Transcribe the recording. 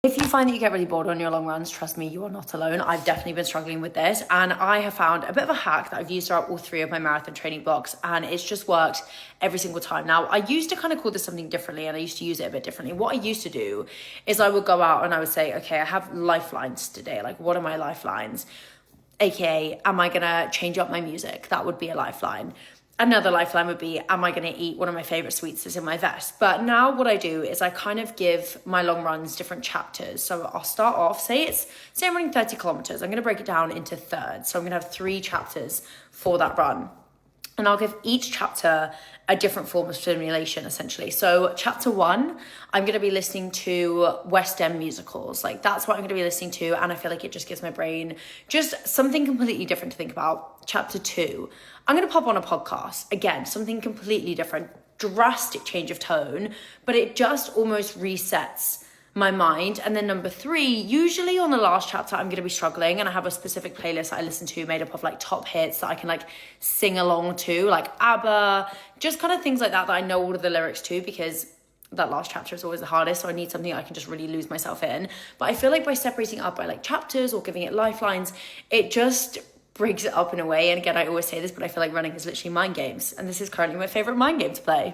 If you find that you get really bored on your long runs, trust me, you are not alone. I've definitely been struggling with this, and I have found a bit of a hack that I've used throughout all 3 of my marathon training blocks, and it's just worked every single time. Now, I used to kind of call this something differently, and I used to use it a bit differently. What I used to do is I would go out and I would say, okay, I have lifelines today. Like, what are my lifelines? AKA, am I gonna change up my music? That would be a lifeline. Another lifeline would be, am I going to eat one of my favorite sweets that's in my vest? But now what I do is I kind of give my long runs different chapters. So I'll start off, say I'm running 30 kilometers. I'm going to break it down into thirds. So I'm going to have 3 chapters for that run. And I'll give each chapter a different form of stimulation, essentially. So chapter 1, I'm going to be listening to West End musicals. Like, that's what I'm going to be listening to. And I feel like it just gives my brain just something completely different to think about. Chapter 2, I'm going to pop on a podcast. Again, something completely different, drastic change of tone, but it just almost resets my mind. And then number 3, usually on the last chapter, I'm going to be struggling, and I have a specific playlist that I listen to made up of like top hits that I can like sing along to, like ABBA, just kind of things like that I know all of the lyrics to, because that last chapter is always the hardest. So I need something I can just really lose myself in. But I feel like by separating up by like chapters or giving it lifelines, it just breaks it up in a way. And again, I always say this, but I feel like running is literally mind games. And this is currently my favorite mind game to play.